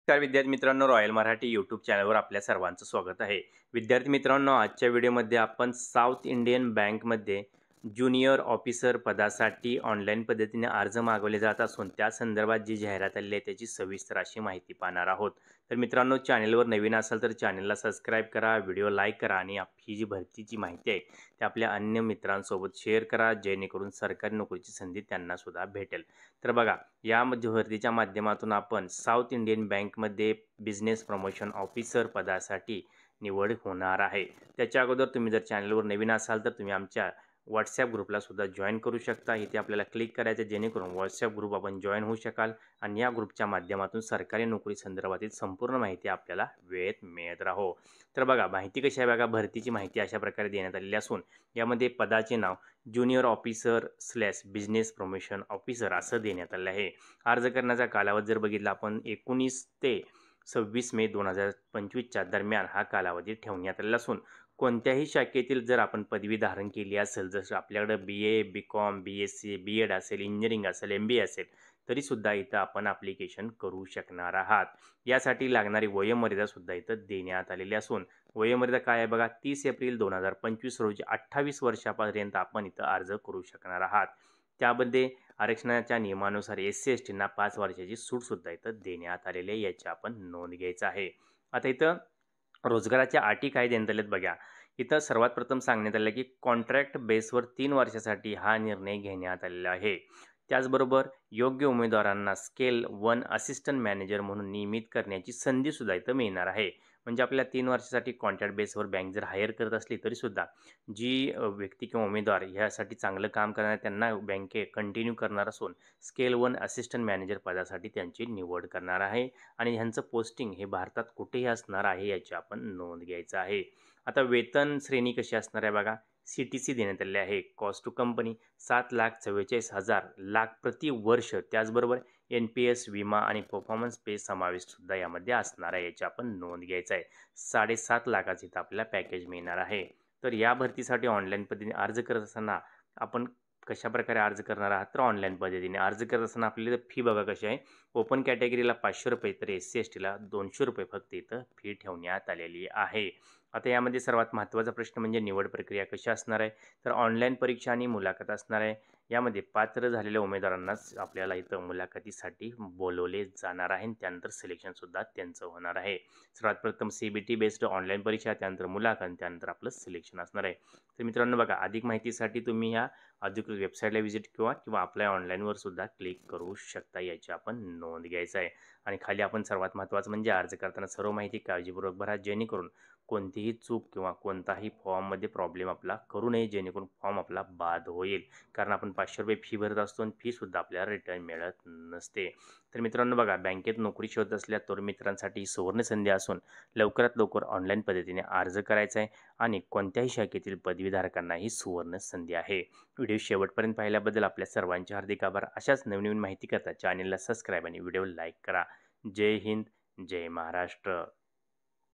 नमस्कार विद्यार्थी मित्रांनो, रॉयल मराठी यूट्यूब चॅनलवर आपल्या सर्वांचं स्वागत आहे. विद्यार्थी मित्रांनो, आजच्या व्हिडिओमध्ये आपण साऊथ इंडियन बँकमध्ये ज्युनियर ऑफिसर पदासाठी ऑनलाईन पद्धतीने अर्ज मागवले जात असून त्या संदर्भात जी जाहिरात आलेली आहे त्याची सविस्तर अशी माहिती पाहणार आहोत. तर मित्रांनो, चॅनलवर नवीन असाल तर चॅनलला सबस्क्राईब करा, व्हिडिओ लाईक करा आणि ही जी भरतीची माहिती आहे ती आपल्या अन्य मित्रांसोबत शेअर करा, जेणेकरून सरकारी नोकरीची संधी त्यांना सुद्धा भेटेल. तर बघा, या भरतीच्या माध्यमातून आपण साऊथ इंडियन बँकमध्ये बिझनेस प्रमोशन ऑफिसर पदासाठी निवड होणार आहे. त्याच्या अगोदर तुम्ही जर चॅनलवर नवीन असाल तर तुम्ही आमच्या व्हॉट्सॲप ग्रुपला सुद्धा जॉईन करू शकता. इथे आपल्याला क्लिक करायचं जेणेकरून व्हॉट्सॲप ग्रुप आपण जॉईन होऊ शकाल आणि या ग्रुपच्या माध्यमातून सरकारी नोकरी संदर्भातील संपूर्ण माहिती आपल्याला वेळेत मिळत राहो. तर बघा, माहिती कशी आहे बघा, भरतीची माहिती अशा प्रकारे देण्यात आलेली असून यामध्ये पदाचे नाव junior officer slash business promotion officer असं देण्यात आलं आहे. अर्ज करण्याचा कालावधी जर बघितला आपण 19 ते 26 मे 2025च्या दरम्यान हा कालावधी ठेवण्यात आलेला असून कोणत्याही शाखेतील जर आपण पदवी धारण केली असेल, जसं आपल्याकडे BA, BCom, BSc, B.Ed असेल, इंजिनिअरिंग असेल, MBA असेल, तरीसुद्धा इथं आपण ॲप्लिकेशन करू शकणार आहात. यासाठी लागणारी वयोमर्यादा सुद्धा इथं देण्यात आलेली असून वयोमर्यादा काय आहे बघा, 30 एप्रिल 2025 रोजी 28 वर्षापर्यंत आपण इथं अर्ज करू शकणार आहात. त्यामध्ये आरक्षणाच्या नियमानुसार SC STंना 5 वर्षाची सूटसुद्धा इथं देण्यात आलेली आहे, याची आपण नोंद घ्यायचं आहे. आता इथं रोजगाराच्या अटी काय देण्यात आल्यात बघा. इथं सर्वात प्रथम सांगण्यात आलं की कॉन्ट्रॅक्ट बेसवर 3 वर्षासाठी हा निर्णय घेण्यात आलेला आहे. त्याचबरोबर योग्य उमेदवारांना स्केल 1 असिस्टंट मॅनेजर म्हणून नियमित करण्याची संधीसुद्धा इथं मिळणार आहे. म्हणजे आपल्याला 3 वर्षासाठी कॉन्ट्रॅक्ट बेसवर बँक जर हायर करत असली तरीसुद्धा जी व्यक्ती किंवा उमेदवार ह्यासाठी चांगलं काम करणार त्यांना बँके कंटिन्यू करणार असून स्केल 1 असिस्टंट मॅनेजर पदासाठी त्यांची निवड करणार आहे आणि ह्यांचं पोस्टिंग हे भारतात कुठेही असणार आहे, याची आपण नोंद घ्यायचं आहे. आता वेतन श्रेणी कशी असणार आहे बघा. CTC देण्यात आलेली आहे. कॉस्ट टू कंपनी 7,44,000 लाख प्रति वर्ष. त्याचबरोबर NPS विमा आणि परफॉर्मन्स पे समावेशसुद्धा यामध्ये असणार आहे, याची आपण नोंद घ्यायचं आहे. 7.5 लाखाचं इथं आपल्याला पॅकेज मिळणार आहे. तर या भरतीसाठी ऑनलाईन पद्धतीने अर्ज करत असताना आपण कशाप्रकारे अर्ज करणार आहात, तर ऑनलाईन पद्धतीने अर्ज करत असताना आपली फी बघा कशी आहे. ओपन कॅटेगरीला ₹500 तर SC STला ₹200 फक्त इथं फी ठेवण्यात आलेली आहे. आता यामध्ये सर्वात महत्त्वाचा प्रश्न म्हणजे निवड प्रक्रिया कशी असणार आहे, तर ऑनलाईन परीक्षा आणि मुलाखत असणार आहे. यामध्ये पात्र झालेल्या उमेदवारांनाच आपल्याला इथं मुलाखतीसाठी बोलवले जाणार आहे आणि त्यानंतर सिलेक्शनसुद्धा त्यांचं होणार आहे. सर्वात प्रथम CBT बेस्ड ऑनलाईन परीक्षा, त्यानंतर मुलाखत, त्यानंतर आपलं सिलेक्शन असणार आहे. तर मित्रांनो बघा, अधिक माहितीसाठी तुम्ही ह्या अधिकृत वेबसाईटला व्हिजिट किंवा किंवा अप्लाय ऑनलाईनवर सुद्धा क्लिक करू शकता, याची आपण नोंद घ्यायचं आहे. आणि खाली आपण सर्वात महत्त्वाचं म्हणजे अर्ज करताना सर्व माहिती काळजीपूर्वक भरा, जेणेकरून कोणतीही चूक किंवा कोणताही फॉर्ममध्ये प्रॉब्लेम आपला करू नये, जेणेकरून फॉर्म आपला बाद होईल. कारण आपण ₹500 फी भरत असतो आणि फीसुद्धा आपल्याला रिटर्न मिळत नसते. तर मित्रांनो बघा, बँकेत नोकरी शोधत असलेल्या तरुण मित्रांसाठी ही सुवर्णसंधी असून लवकरात लवकर ऑनलाईन पद्धतीने अर्ज करायचा आहे आणि कोणत्याही शाखेतील पदवीधारकांना ही सुवर्ण संधी आहे. व्हिडिओ शेवटपर्यंत पाहिल्याबद्दल आपल्या सर्वांचे हार्दिक आभार. अशाच नवीन माहिती करता चॅनलला सबस्क्राईब आणि व्हिडिओ लाईक करा. जय हिंद, जय महाराष्ट्र.